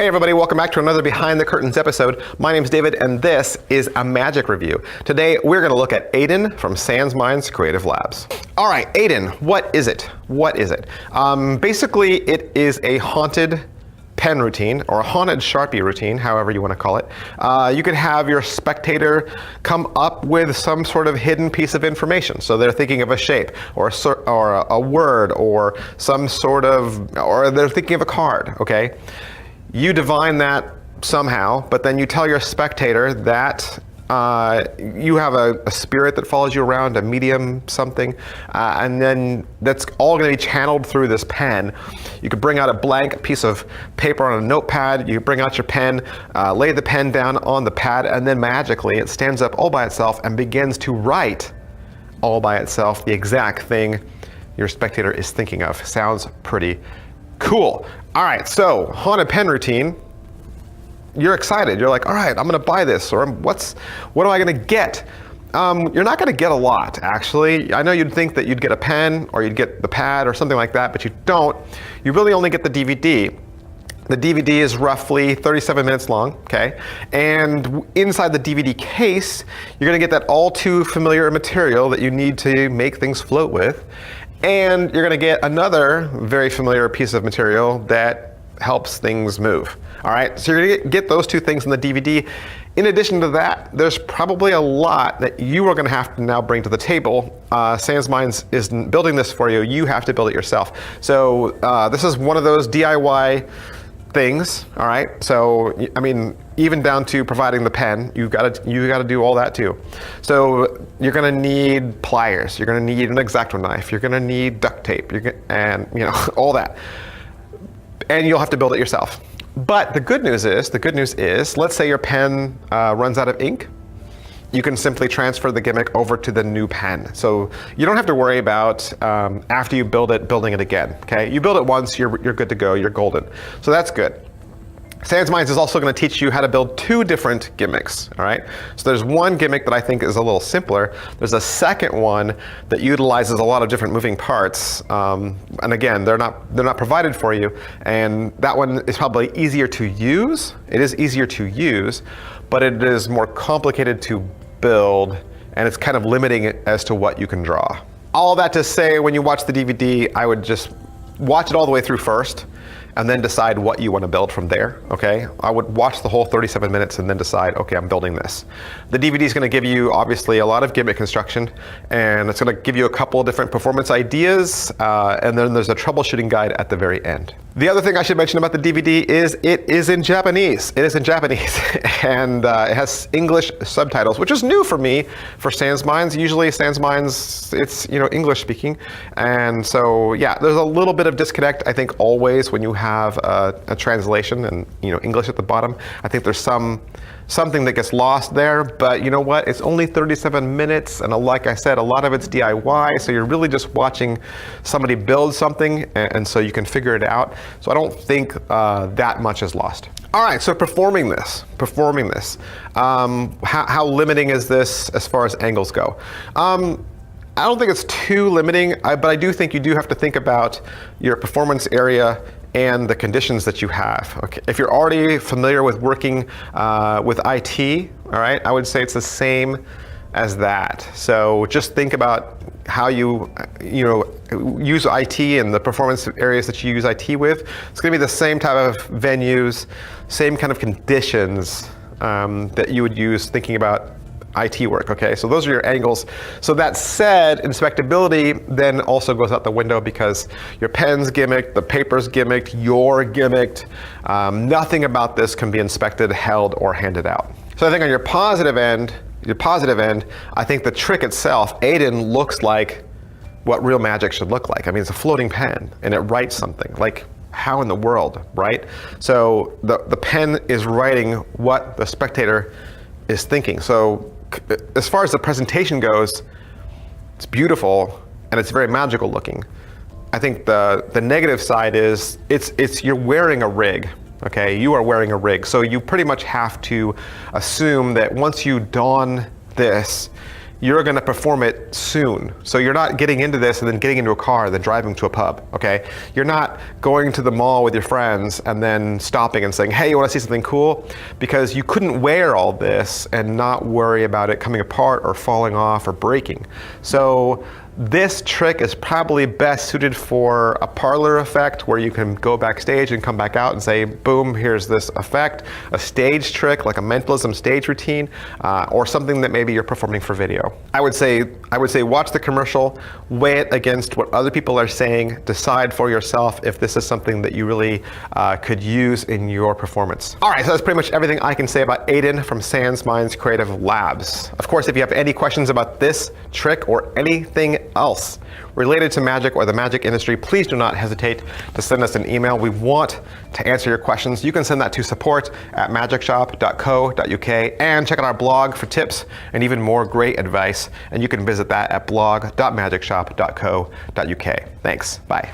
Hey everybody, welcome back to another Behind the Curtains episode. My name's David and this is a magic review. Today we're going to look at AIDEN from Sans Minds Creative Labs. All right, AIDEN, what is it? What is it? Basically it is a haunted pen routine or a haunted Sharpie routine, however you want to call it. You could have your spectator come up with some sort of hidden piece of information. So they're thinking of a shape or a word or some sort of, or they're thinking of a card, okay? You divine that somehow, but then you tell your spectator that you have a spirit that follows you around, a medium, something, and then that's all going to be channeled through this pen. You could bring out a blank piece of paper on a notepad, you bring out your pen, lay the pen down on the pad, and then magically it stands up all by itself and begins to write all by itself the exact thing your spectator is thinking of. Sounds pretty cool. All right, so haunted pen routine. You're excited. You're like, all right, I'm gonna buy this, or what am I gonna get? You're not gonna get a lot, actually. I know you'd think that you'd get a pen or you'd get the pad or something like that, but you don't. You really only get the DVD. The DVD is roughly 37 minutes long, okay? And inside the DVD case, you're gonna get that all too familiar material that you need to make things float with. And you're gonna get another very familiar piece of material that helps things move. All right, so you're gonna get those two things in the DVD. In addition to that, there's probably a lot that you are gonna have to now bring to the table. Sans Minds isn't building this for you, you have to build it yourself. So this is one of those DIY things, all right? So, I mean, even down to providing the pen, you gotta do all that too. So you're gonna need pliers, you're gonna need an X-Acto knife, you're gonna need duct tape, and you know, all that. And you'll have to build it yourself. But the good news is, let's say your pen runs out of ink, you can simply transfer the gimmick over to the new pen. So you don't have to worry about, after you build it, building it again, okay? You build it once, you're good to go, you're golden. So that's good. Sans Minds is also gonna teach you how to build two different gimmicks, all right? So there's one gimmick that I think is a little simpler. There's a second one that utilizes a lot of different moving parts. And again, they're not provided for you. And that one is probably easier to use. It is easier to use, but it is more complicated to build, and it's kind of limiting it as to what you can draw. All that to say, when you watch the DVD, I would just watch it all the way through first, and then decide what you want to build from there, okay? I would watch the whole 37 minutes and then decide, okay, I'm building this. The DVD is gonna give you, obviously, a lot of gimmick construction, and it's gonna give you a couple of different performance ideas, and then there's a troubleshooting guide at the very end. The other thing I should mention about the DVD is it is in Japanese. It is in Japanese, and it has English subtitles, which is new for me for Sans Minds. Usually Sans Minds, it's English speaking, and so yeah, there's a little bit of disconnect, I think, always when you have a translation and English at the bottom. I think there's something that gets lost there, but you know what? It's only 37 minutes, and like I said, a lot of it's DIY, so you're really just watching somebody build something, and so you can figure it out. So I don't think that much is lost. All right, so performing this. How limiting is this as far as angles go? I don't think it's too limiting, but I do think you do have to think about your performance area and the conditions that you have. Okay, if you're already familiar with working with IT, all right, I would say it's the same as that. So just think about how you use IT and the performance areas that you use IT with. It's gonna be the same type of venues, same kind of conditions that you would use thinking about IT work, okay? So those are your angles. So that said, inspectability then also goes out the window because your pen's gimmicked, the paper's gimmicked, you're gimmicked. Nothing about this can be inspected, held, or handed out. So I think on your positive end, I think the trick itself, AIDEN, looks like what real magic should look like. I mean, it's a floating pen and it writes something. Like, how in the world, right? So the pen is writing what the spectator is thinking. So as far as the presentation goes, it's beautiful and it's very magical looking. I think the negative side is you're wearing a rig, okay? You are wearing a rig. So you pretty much have to assume that once you don this, you're going to perform it soon. So you're not getting into this and then getting into a car, then driving to a pub, okay? You're not going to the mall with your friends and then stopping and saying, hey, you want to see something cool? Because you couldn't wear all this and not worry about it coming apart or falling off or breaking. So this trick is probably best suited for a parlor effect where you can go backstage and come back out and say, boom, here's this effect. A stage trick, like a mentalism stage routine, or something that maybe you're performing for video. I would say watch the commercial, weigh it against what other people are saying, decide for yourself if this is something that you really could use in your performance. All right, so that's pretty much everything I can say about AIDEN from Sans Minds Creative Labs. Of course, if you have any questions about this trick or anything else related to magic or the magic industry, please do not hesitate to send us an email. We want to answer your questions. You can send that to support@magicshop.co.uk and check out our blog for tips and even more great advice. And you can visit that at blog.magicshop.co.uk. Thanks. Bye.